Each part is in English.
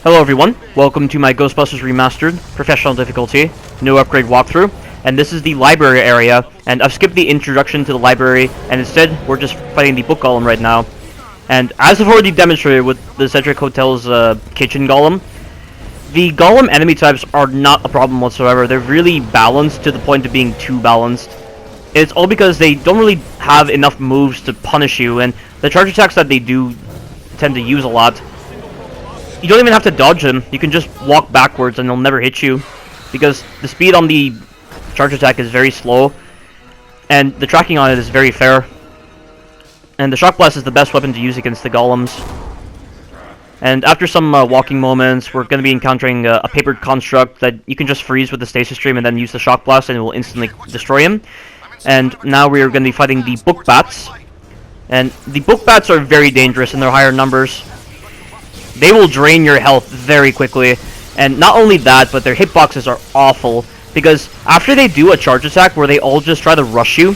Hello everyone, welcome to my Ghostbusters Remastered Professional Difficulty, no upgrade walkthrough, and this is the library area, and I've skipped the introduction to the library, and instead we're just fighting the book golem right now. And as I've already demonstrated with the Cedric Hotel's kitchen golem, the golem enemy types are not a problem whatsoever. They're really balanced to the point of being too balanced. It's all because they don't really have enough moves to punish you, and the charge attacks that they do tend to use a lot, you don't even have to dodge them. You can just walk backwards and they'll never hit you, because the speed on the charge attack is very slow, and the tracking on it is very fair. And the Shock Blast is the best weapon to use against the golems. And after some walking moments, we're going to be encountering a papered construct that you can just freeze with the stasis stream and then use the Shock Blast and it will instantly destroy him. And now we are going to be fighting the book bats. And the book bats are very dangerous in their higher numbers. They will drain your health very quickly, and not only that, but their hitboxes are awful, because after they do a charge attack where they all just try to rush you,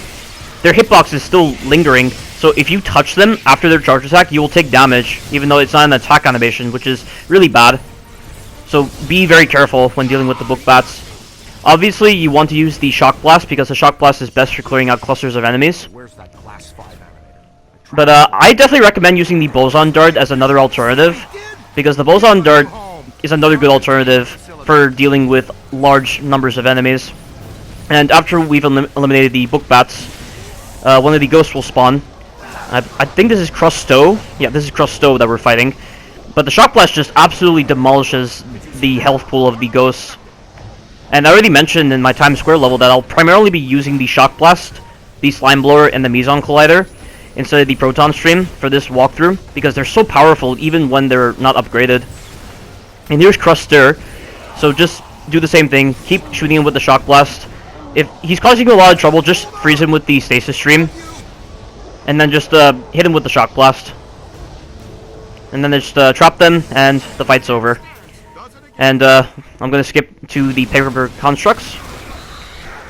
their hitbox is still lingering, so if you touch them after their charge attack, you will take damage, even though it's not an attack animation, which is really bad. So be very careful when dealing with the book bats. Obviously, you want to use the Shock Blast, because the Shock Blast is best for clearing out clusters of enemies. But I definitely recommend using the Boson Dart as another alternative, because the Boson Dart is another good alternative for dealing with large numbers of enemies. And after we've eliminated the book bats, one of the ghosts will spawn. I think this is Crusto. Yeah, this is Crusto that we're fighting. But the Shock Blast just absolutely demolishes the health pool of the ghosts. And I already mentioned in my Times Square level that I'll primarily be using the Shock Blast, the Slime Blower, and the Meson Collider instead of the Proton Stream for this walkthrough, because they're so powerful even when they're not upgraded. And here's Cruster, so just do the same thing, keep shooting him with the Shock Blast. If he's causing you a lot of trouble, just freeze him with the Stasis Stream, and then just hit him with the Shock Blast. And then just trap them, and the fight's over. And I'm going to skip to the paper constructs.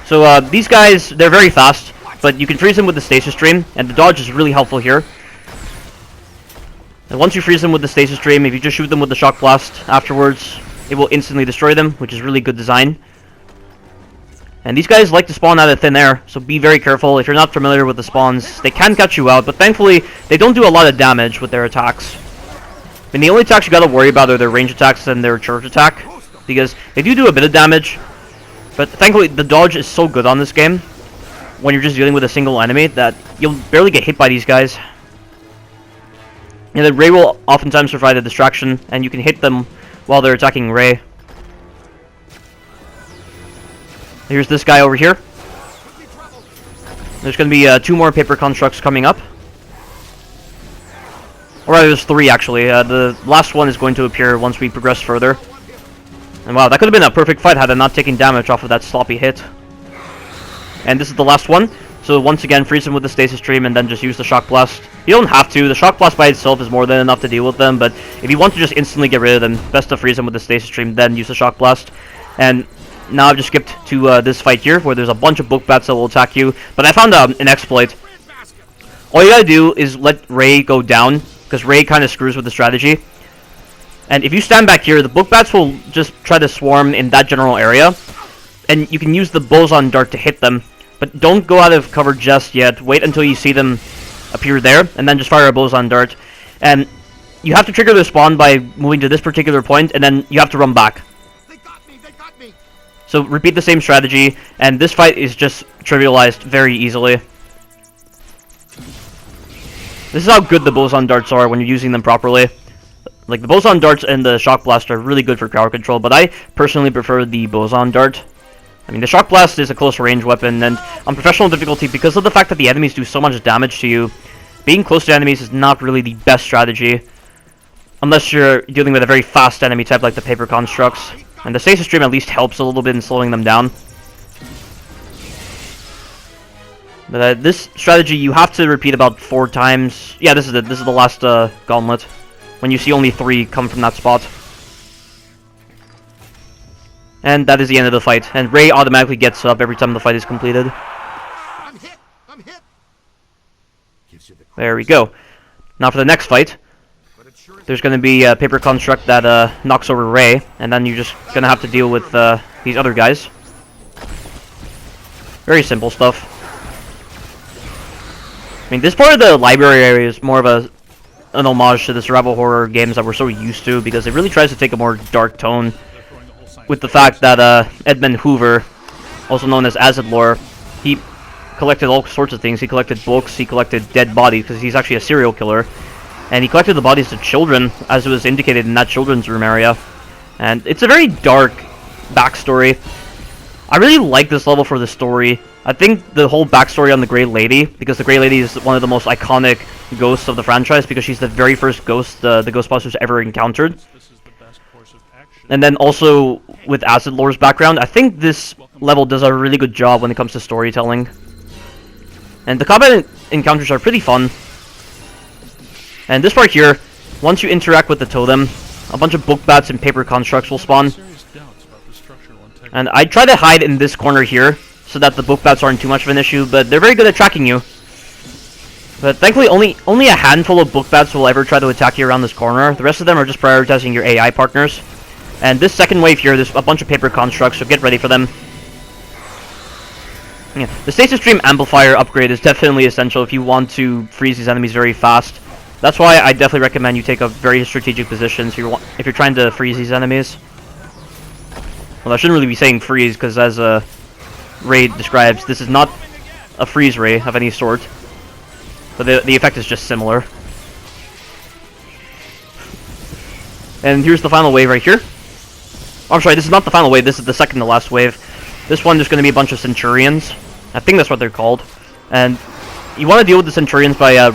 So these guys, they're very fast, but you can freeze them with the Stasis Stream, and the dodge is really helpful here. And once you freeze them with the Stasis Stream, if you just shoot them with the Shock Blast afterwards, it will instantly destroy them, which is really good design. And these guys like to spawn out of thin air, so be very careful. If you're not familiar with the spawns, they can catch you out, but thankfully, they don't do a lot of damage with their attacks. I mean, the only attacks you gotta worry about are their range attacks and their charge attack, because they do a bit of damage, but thankfully, the dodge is so good on this game when you're just dealing with a single enemy that you'll barely get hit by these guys. And then Ray will oftentimes provide a distraction, and you can hit them while they're attacking Ray. Here's this guy over here. There's going to be 2 more paper constructs coming up. Or rather, there's 3 actually. The last one is going to appear once we progress further. And wow, that could have been a perfect fight had I not taken damage off of that sloppy hit. And this is the last one, so once again, freeze them with the Stasis Stream and then just use the Shock Blast. You don't have to, the Shock Blast by itself is more than enough to deal with them, but if you want to just instantly get rid of them, best to freeze them with the Stasis Stream, then use the Shock Blast. And now I've just skipped to this fight here, where there's a bunch of book bats that will attack you, but I found an exploit. All you gotta do is let Ray go down, because Ray kind of screws with the strategy. And if you stand back here, the book bats will just try to swarm in that general area, and you can use the Boson Dart to hit them. But don't go out of cover just yet. Wait until you see them appear there, and then just fire a Boson Dart. And you have to trigger their spawn by moving to this particular point, and then you have to run back. They got me, they got me. So repeat the same strategy, and this fight is just trivialized very easily. This is how good the Boson Darts are when you're using them properly. Like, the Boson Darts and the Shock Blast are really good for crowd control, but I personally prefer the Boson Dart. I mean, the Shock Blast is a close range weapon, and on professional difficulty, because of the fact that the enemies do so much damage to you, being close to enemies is not really the best strategy, unless you're dealing with a very fast enemy type like the paper constructs. And the Stasis Stream at least helps a little bit in slowing them down. But this strategy you have to repeat about 4 times. Yeah, this is it. This is the last gauntlet, when you see only 3 come from that spot. And that is the end of the fight. And Ray automatically gets up every time the fight is completed. I'm hit. I'm hit. There we go. Now for the next fight. But it sure There's going to be a paper construct that knocks over Ray, and then you're just going to have to deal with these other guys. Very simple stuff. I mean, this part of the library area is more of an homage to the survival horror games that we're so used to, because it really tries to take a more dark tone with the fact that Edmund Hoover, also known as Azetlor, he collected all sorts of things. He collected books, he collected dead bodies, because he's actually a serial killer. And he collected the bodies of children, as it was indicated in that children's room area. And it's a very dark backstory. I really like this level for the story. I think the whole backstory on the Grey Lady, because the Grey Lady is one of the most iconic ghosts of the franchise, because she's the very first ghost the Ghostbusters ever encountered. And then also with Azetlor's background, I think this level does a really good job when it comes to storytelling. And the combat encounters are pretty fun. And this part here, once you interact with the totem, a bunch of book bats and paper constructs will spawn. And I try to hide in this corner here, so that the book bats aren't too much of an issue, but they're very good at tracking you. But thankfully, only a handful of book bats will ever try to attack you around this corner. The rest of them are just prioritizing your AI partners. And this second wave here, there's a bunch of paper constructs, so get ready for them. Yeah, the stasis stream amplifier upgrade is definitely essential if you want to freeze these enemies very fast. That's why I definitely recommend you take a very strategic position if you're trying to freeze these enemies. Well, I shouldn't really be saying freeze, because as Ray describes, this is not a freeze ray of any sort. But the effect is just similar. And here's the final wave right here. Oh, I'm sorry, this is not the final wave, this is the second to last wave. This one, there's going to be a bunch of Centurions. I think that's what they're called. And you want to deal with the Centurions by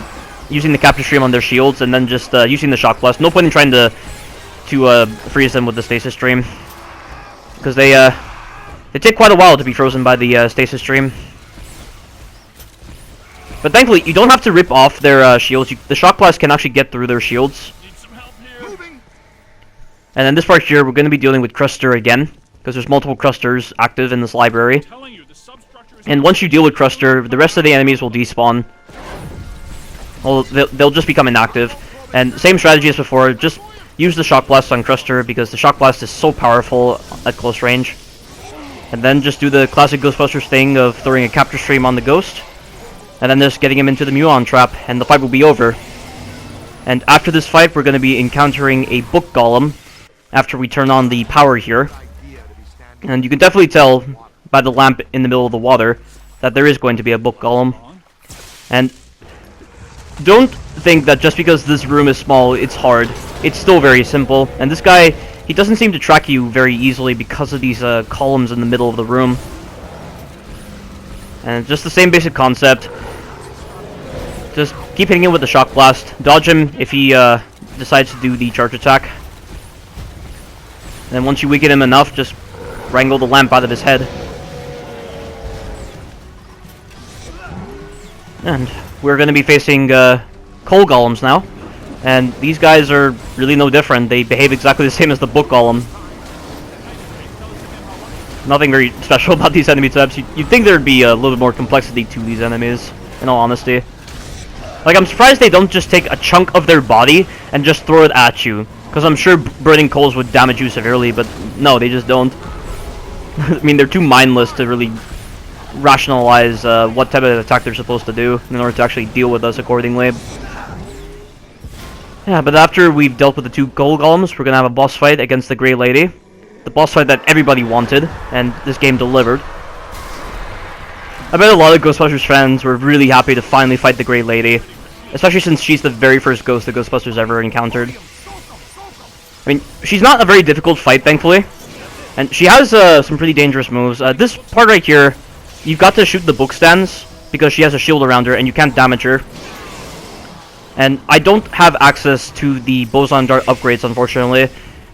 using the capture stream on their shields, and then just using the shock blast. No point in trying to freeze them with the stasis stream, because they take quite a while to be frozen by the stasis stream. But thankfully, you don't have to rip off their shields. The shock blast can actually get through their shields. And in this part here, we're going to be dealing with Cruster again, because there's multiple Crusters active in this library. And once you deal with Cruster, the rest of the enemies will despawn. Well, they'll just become inactive. And same strategy as before, just use the Shock Blast on Cruster, because the Shock Blast is so powerful at close range. And then just do the classic Ghostbusters thing of throwing a capture stream on the Ghost, and then just getting him into the Muon trap, and the fight will be over. And after this fight, we're going to be encountering a Book Golem, after we turn on the power here. And you can definitely tell by the lamp in the middle of the water that there is going to be a Book Golem. And don't think that just because this room is small, it's hard. It's still very simple. And this guy, he doesn't seem to track you very easily because of these columns in the middle of the room. And just the same basic concept. Just keep hitting him with the Shock Blast. Dodge him if he decides to do the charge attack. And then once you weaken him enough, just wrangle the lamp out of his head. And we're going to be facing coal golems now. And these guys are really no different. They behave exactly the same as the Book Golem. Nothing very special about these enemy types. You'd think there'd be a little bit more complexity to these enemies, in all honesty. Like, I'm surprised they don't just take a chunk of their body and just throw it at you. Because I'm sure burning coals would damage you severely, but no, they just don't. I mean, they're too mindless to really rationalize what type of attack they're supposed to do in order to actually deal with us accordingly. Yeah, but after we've dealt with the two gold golems, we're going to have a boss fight against the Grey Lady. The boss fight that everybody wanted, and this game delivered. I bet a lot of Ghostbusters fans were really happy to finally fight the Grey Lady, especially since she's the very first ghost the Ghostbusters ever encountered. I mean, she's not a very difficult fight, thankfully, and she has some pretty dangerous moves. This part right here, you've got to shoot the book stands, because she has a shield around her, and you can't damage her. And I don't have access to the Boson Dart upgrades, unfortunately,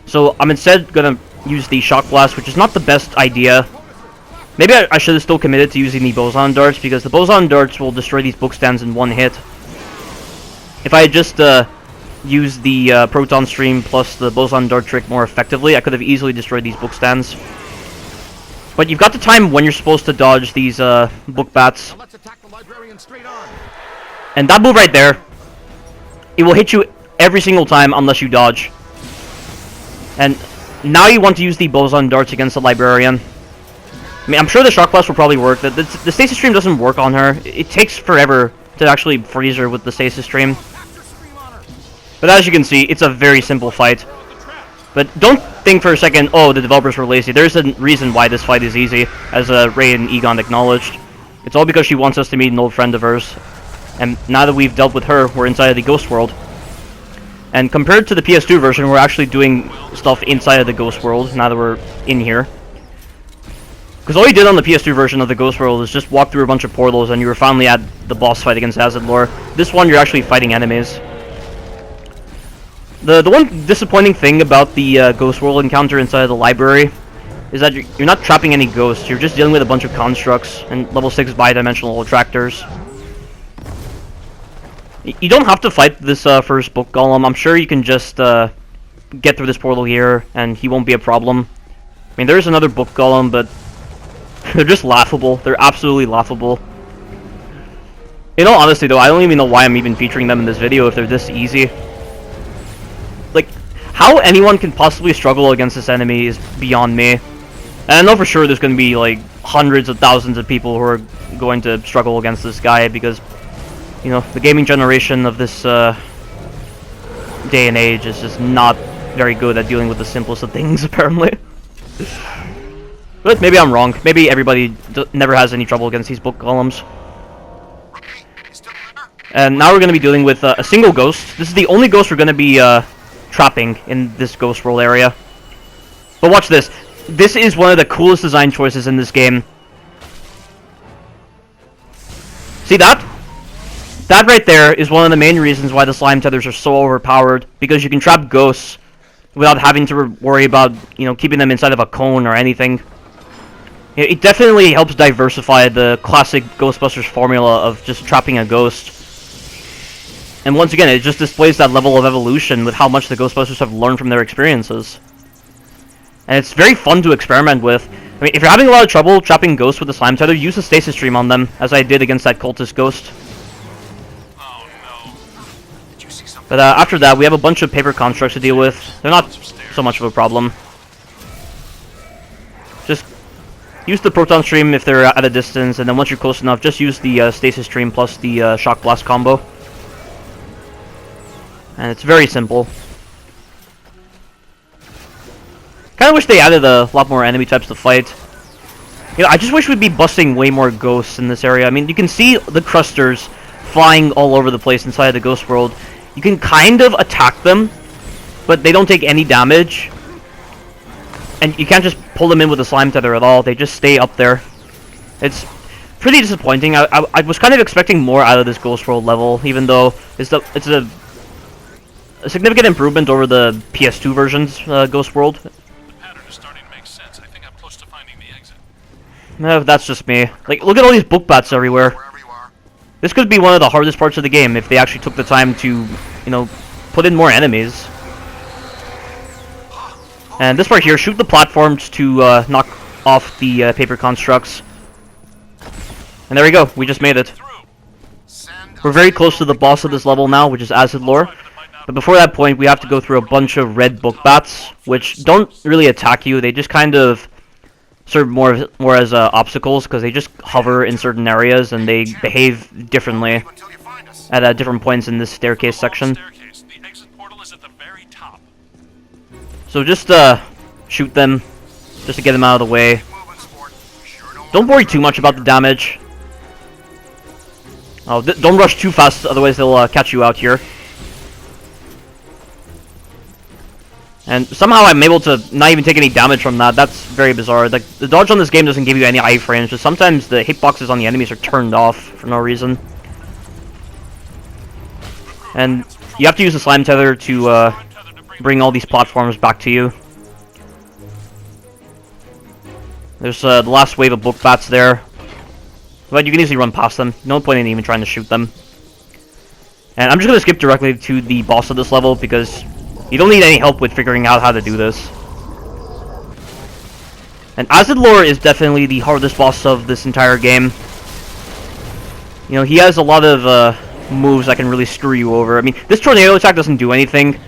so I'm instead gonna use the Shock Blast, which is not the best idea. Maybe I should have still committed to using the Boson Darts, because the Boson Darts will destroy these book stands in one hit. If I had just used the Proton Stream plus the Boson Dart trick more effectively, I could have easily destroyed these book stands. But you've got the time when you're supposed to dodge these book bats. And that move right there, it will hit you every single time unless you dodge. And now you want to use the boson darts against the librarian. I mean, I'm sure the shock blast will probably work. The stasis stream doesn't work on her. It takes forever to actually freeze her with the stasis stream. But as you can see, it's a very simple fight. But don't think for a second, oh, the developers were lazy. There's a reason why this fight is easy, as Ray and Egon acknowledged. It's all because she wants us to meet an old friend of hers. And now that we've dealt with her, we're inside of the ghost world. And compared to the PS2 version, we're actually doing stuff inside of the ghost world, now that we're in here. Because all you did on the PS2 version of the ghost world is just walk through a bunch of portals and you were finally at the boss fight against Azetlor. This one, you're actually fighting enemies. The one disappointing thing about the ghost world encounter inside of the library is that you're not trapping any ghosts, you're just dealing with a bunch of constructs and level 6 bi-dimensional attractors. You don't have to fight this first book golem. I'm sure you can just get through this portal here and he won't be a problem. I mean, there is another book golem, but they're just laughable. They're absolutely laughable. In all honesty though, I don't even know why I'm even featuring them in this video if they're this easy. Like, how anyone can possibly struggle against this enemy is beyond me. And I know for sure there's going to be like hundreds of thousands of people who are going to struggle against this guy because, you know, the gaming generation of this day and age is just not very good at dealing with the simplest of things, apparently. But maybe I'm wrong. Maybe everybody never has any trouble against these book golems. And now we're going to be dealing with a single ghost. This is the only ghost we're going to be trapping in this ghost world area. But watch this. This is one of the coolest design choices in this game. See that? That right there is one of the main reasons why the slime tethers are so overpowered. Because you can trap ghosts without having to worry about, you know, keeping them inside of a cone or anything. It definitely helps diversify the classic Ghostbusters formula of just trapping a ghost. And once again, it just displays that level of evolution with how much the Ghostbusters have learned from their experiences. And it's very fun to experiment with. I mean, if you're having a lot of trouble trapping ghosts with the slime tether, use a stasis stream on them, as I did against that cultist ghost. But after that, we have a bunch of paper constructs to deal with. They're not so much of a problem. Just use the proton stream if they're at a distance, and then once you're close enough, just use the stasis stream plus the shock blast combo. And it's very simple. Kinda wish they added a lot more enemy types to fight. You know, I just wish we'd be busting way more ghosts in this area. I mean, you can see the crusters flying all over the place inside the ghost world. You can kind of attack them, but they don't take any damage. And you can't just pull them in with a slime tether at all. They just stay up there. It's pretty disappointing. I was kind of expecting more out of this ghost world level, even though it's a significant improvement over the PS2 version's ghost world. The pattern is starting to make sense. I think I'm close to finding the exit. No, that's just me. Like, look at all these book bats everywhere. This could be one of the hardest parts of the game if they actually took the time to, you know, put in more enemies. And this part here, shoot the platforms to knock off the paper constructs. And there we go, we just made it. We're very close to the boss of this level now, which is Azetlor. But before that point, we have to go through a bunch of red book bats, which don't really attack you. They just kind of serve more as obstacles, because they just hover in certain areas and they behave differently at different points in this staircase section. So just shoot them, just to get them out of the way. Don't worry too much about the damage. Oh, don't rush too fast, otherwise they'll catch you out here. And somehow I'm able to not even take any damage from that. That's very bizarre. The dodge on this game doesn't give you any iframes, but sometimes the hitboxes on the enemies are turned off for no reason. And you have to use the slime tether to bring all these platforms back to you. There's the last wave of book bats there. But you can easily run past them. No point in even trying to shoot them. And I'm just going to skip directly to the boss of this level because you don't need any help with figuring out how to do this. And Azetlor is definitely the hardest boss of this entire game. You know, he has a lot of moves that can really screw you over. I mean, this tornado attack doesn't do anything.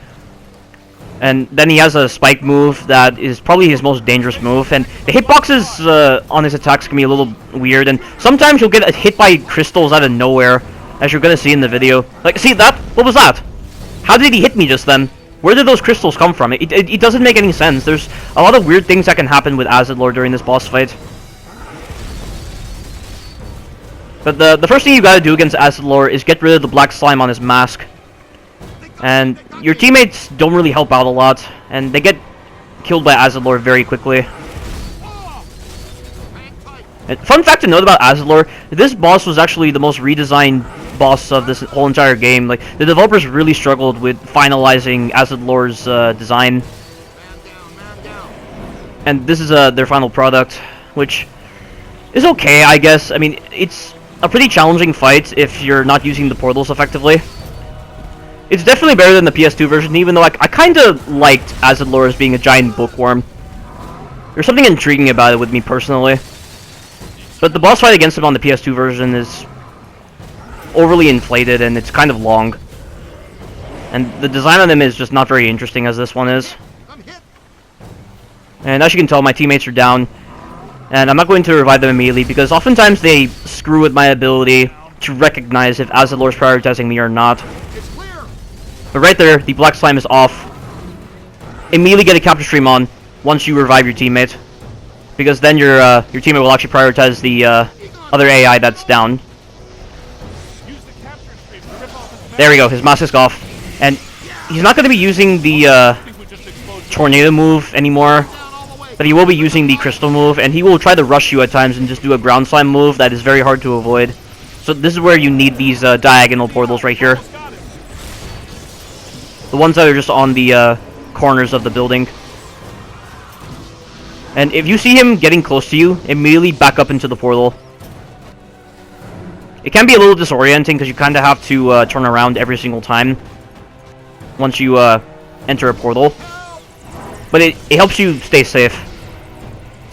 And then he has a spike move that is probably his most dangerous move. And the hitboxes on his attacks can be a little weird. And sometimes you'll get hit by crystals out of nowhere, as you're going to see in the video. Like, see that? What was that? How did he hit me just then? Where did those crystals come from? It doesn't make any sense. There's a lot of weird things that can happen with Azetlor during this boss fight. But the first thing you gotta do against Azetlor is get rid of the black slime on his mask. And your teammates don't really help out a lot, and they get killed by Azetlor very quickly. And fun fact to note about Azetlor, this boss was actually the most redesigned boss of this whole entire game. Like, the developers really struggled with finalizing Azetlor's design. And this is their final product, which is okay, I guess. I mean, it's a pretty challenging fight if you're not using the portals effectively. It's definitely better than the PS2 version, even though I kind of liked Azetlor as being a giant bookworm. There's something intriguing about it with me personally. But the boss fight against him on the PS2 version is overly inflated and it's kind of long. And the design on him is just not very interesting as this one is. And as you can tell, my teammates are down. And I'm not going to revive them immediately because oftentimes they screw with my ability to recognize if Azetlor's prioritizing me or not. But right there, the black slime is off. Immediately get a capture stream on once you revive your teammate, because then your teammate will actually prioritize the other AI that's down. There we go. His mask is off, and he's not going to be using the tornado move anymore, but he will be using the crystal move, and he will try to rush you at times and just do a ground slime move that is very hard to avoid. So this is where you need these diagonal portals right here. The ones that are just on the corners of the building. And if you see him getting close to you, immediately back up into the portal. It can be a little disorienting because you kind of have to turn around every single time once you enter a portal. But it helps you stay safe.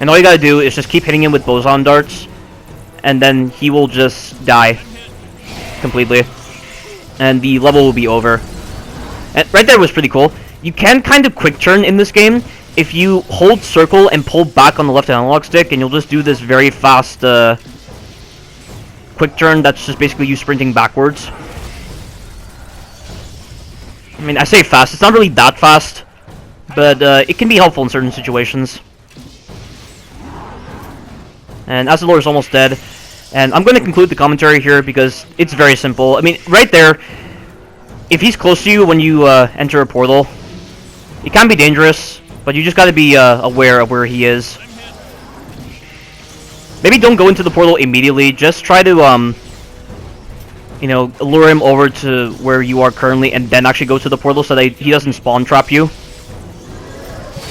And all you gotta do is just keep hitting him with boson darts, and then he will just die completely. And the level will be over. And right there was pretty cool. You can kind of quick turn in this game if you hold circle and pull back on the left analog stick, and you'll just do this very fast quick turn that's just basically you sprinting backwards. I mean, I say fast, it's not really that fast, but it can be helpful in certain situations. And Azetlor is almost dead, and I'm going to conclude the commentary here because it's very simple. I mean, right there, if he's close to you when you enter a portal, it can be dangerous, but you just got to be aware of where he is. Maybe don't go into the portal immediately. Just try to, you know, lure him over to where you are currently, and then actually go to the portal so that he doesn't spawn trap you.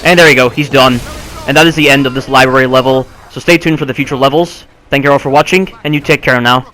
And there you go. He's done. And that is the end of this library level. So stay tuned for the future levels. Thank you all for watching, and you take care now.